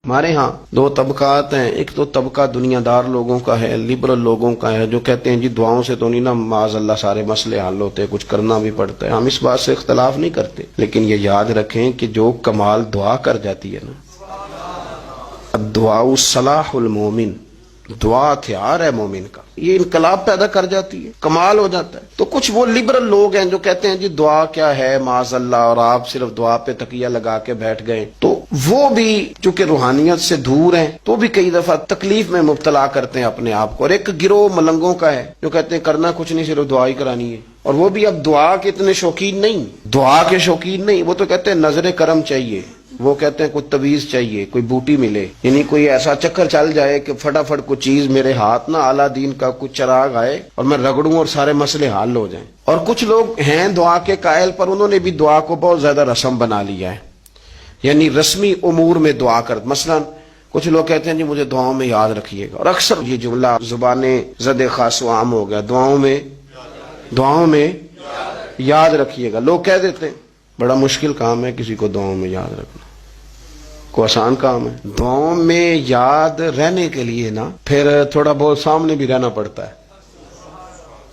ہمارے ہاں دو طبقات ہیں، ایک تو طبقہ دنیا دار لوگوں کا ہے، لبرل لوگوں کا ہے، جو کہتے ہیں جی دعاؤں سے تو نہیں نا معاذ اللہ سارے مسئلے حل ہوتے، کچھ کرنا بھی پڑتا ہے۔ ہم اس بات سے اختلاف نہیں کرتے، لیکن یہ یاد رکھیں کہ جو کمال دعا کر جاتی ہے نا، الدعاء صلاح المومن، دعا ہتھیار ہے مومن کا، یہ انقلاب پیدا کر جاتی ہے، کمال ہو جاتا ہے۔ تو کچھ وہ لبرل لوگ ہیں جو کہتے ہیں جی دعا کیا ہے معاذ اللہ، اور آپ صرف دعا پہ تکیہ لگا کے بیٹھ گئے، تو وہ بھی چونکہ روحانیت سے دور ہیں تو بھی کئی دفعہ تکلیف میں مبتلا کرتے ہیں اپنے آپ کو۔ اور ایک گروہ ملنگوں کا ہے جو کہتے ہیں کرنا کچھ نہیں، صرف دعا ہی کرانی ہے، اور وہ بھی اب دعا کے اتنے شوقین نہیں، دعا کے شوقین نہیں، وہ تو کہتے ہیں نظر کرم چاہیے، وہ کہتے ہیں کوئی تویز چاہیے، کوئی بوٹی ملے، یعنی کوئی ایسا چکر چل جائے کہ فٹافٹ کوئی چیز میرے ہاتھ نہ اعلیٰ دین کا کوئی چراغ آئے اور میں رگڑوں اور سارے مسئلے حل ہو جائیں۔ اور کچھ لوگ ہیں دعا کے قائل، پر انہوں نے بھی دعا کو بہت زیادہ رسم بنا لیا ہے، یعنی رسمی امور میں دعا کر، مثلا کچھ لوگ کہتے ہیں جی مجھے دعاؤں میں یاد رکھیے گا، اور اکثر یہ جملہ زبان زد خاص و عام ہو گیا، دعاؤں میں یاد رکھیے گا۔ لوگ کہہ دیتے ہیں بڑا مشکل کام ہے کسی کو دعاؤں میں یاد رکھنا، کو آسان کام ہے؟ دعاؤں میں یاد رہنے کے لیے نا پھر تھوڑا بہت سامنے بھی رہنا پڑتا ہے،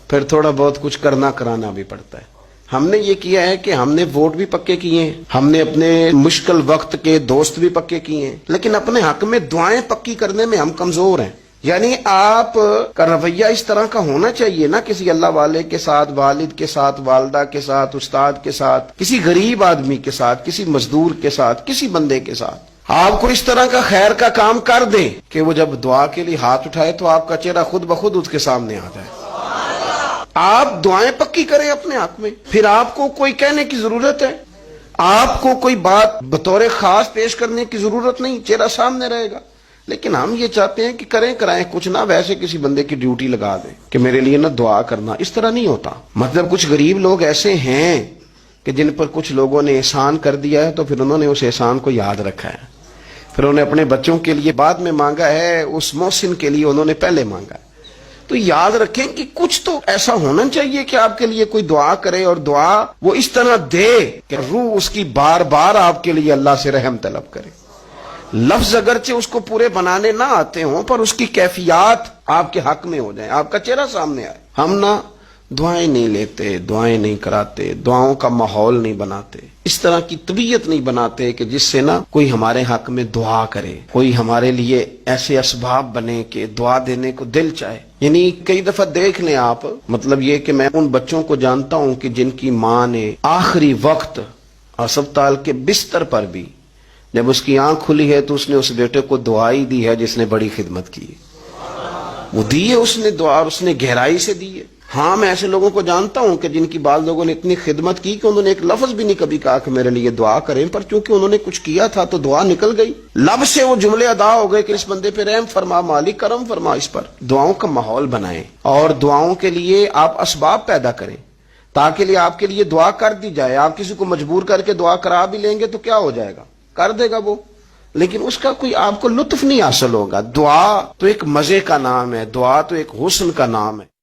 پھر تھوڑا بہت کچھ کرنا کرانا بھی پڑتا ہے۔ ہم نے یہ کیا ہے کہ ہم نے ووٹ بھی پکے کیے ہیں، ہم نے اپنے مشکل وقت کے دوست بھی پکے کیے ہیں، لیکن اپنے حق میں دعائیں پکی کرنے میں ہم کمزور ہیں۔ یعنی آپ کا رویہ اس طرح کا ہونا چاہیے نا، کسی اللہ والے کے ساتھ، والد کے ساتھ، والدہ کے ساتھ، استاد کے ساتھ، کسی غریب آدمی کے ساتھ، کسی مزدور کے ساتھ، کسی بندے کے ساتھ آپ کو اس طرح کا خیر کا کام کر دیں کہ وہ جب دعا کے لیے ہاتھ اٹھائے تو آپ کا چہرہ خود بخود اس کے سامنے آ جائے۔ آپ دعائیں پکی کریں اپنے حق میں، پھر آپ کو کوئی کہنے کی ضرورت ہے، آپ کو کوئی بات بطور خاص پیش کرنے کی ضرورت نہیں، چہرہ سامنے رہے گا۔ لیکن ہم یہ چاہتے ہیں کہ کریں کرائیں کچھ نہ، ویسے کسی بندے کی ڈیوٹی لگا دیں کہ میرے لیے نہ دعا کرنا، اس طرح نہیں ہوتا۔ مطلب کچھ غریب لوگ ایسے ہیں کہ جن پر کچھ لوگوں نے احسان کر دیا ہے، تو پھر انہوں نے اس احسان کو یاد رکھا ہے، پھر انہوں نے اپنے بچوں کے لیے بعد میں مانگا ہے، اس محسن کے لیے انہوں نے پہلے مانگا ہے۔ تو یاد رکھیں کہ کچھ تو ایسا ہونا چاہیے کہ آپ کے لیے کوئی دعا کرے، اور دعا وہ اس طرح دے کہ روح اس کی بار بار آپ کے لیے اللہ سے رحم طلب کرے۔ لفظ اگرچہ اس کو پورے بنانے نہ آتے ہوں، پر اس کی کیفیات آپ کے حق میں ہو جائیں، آپ کا چہرہ سامنے آئے۔ ہم نہ دعائیں نہیں لیتے، دعائیں نہیں کراتے، دعاؤں کا ماحول نہیں بناتے، اس طرح کی طبیعت نہیں بناتے کہ جس سے نا کوئی ہمارے حق میں دعا کرے، کوئی ہمارے لیے ایسے اسباب بنے کہ دعا دینے کو دل چاہے۔ یعنی کئی دفعہ دیکھ لیں آپ، مطلب یہ کہ میں ان بچوں کو جانتا ہوں کہ جن کی ماں نے آخری وقت اسپتال کے بستر پر بھی جب اس کی آنکھ کھلی ہے تو اس نے اس بیٹے کو دعا ہی دی ہے جس نے بڑی خدمت کی ہے، وہ دی ہے اس نے دعا، اور اس نے گہرائی سے دی ہے۔ ہاں میں ایسے لوگوں کو جانتا ہوں کہ جن کی بعض لوگوں نے اتنی خدمت کی کہ انہوں نے ایک لفظ بھی نہیں کبھی کہا کہ میرے لیے دعا کریں، پر چونکہ انہوں نے کچھ کیا تھا تو دعا نکل گئی، لب سے وہ جملے ادا ہو گئے کہ اس بندے پہ رحم فرما، مالک کرم فرما اس پر۔ دعاؤں کا ماحول بنائیں، اور دعاؤں کے لیے آپ اسباب پیدا کریں تاکہ آپ کے لیے دعا کر دی جائے۔ آپ کسی کو مجبور کر کے دعا کرا بھی لیں گے تو کیا ہو جائے گا، کر دے گا وہ، لیکن اس کا کوئی آپ کو لطف نہیں حاصل ہوگا۔ دعا تو ایک مزے کا نام ہے، دعا تو ایک حسن کا نام ہے۔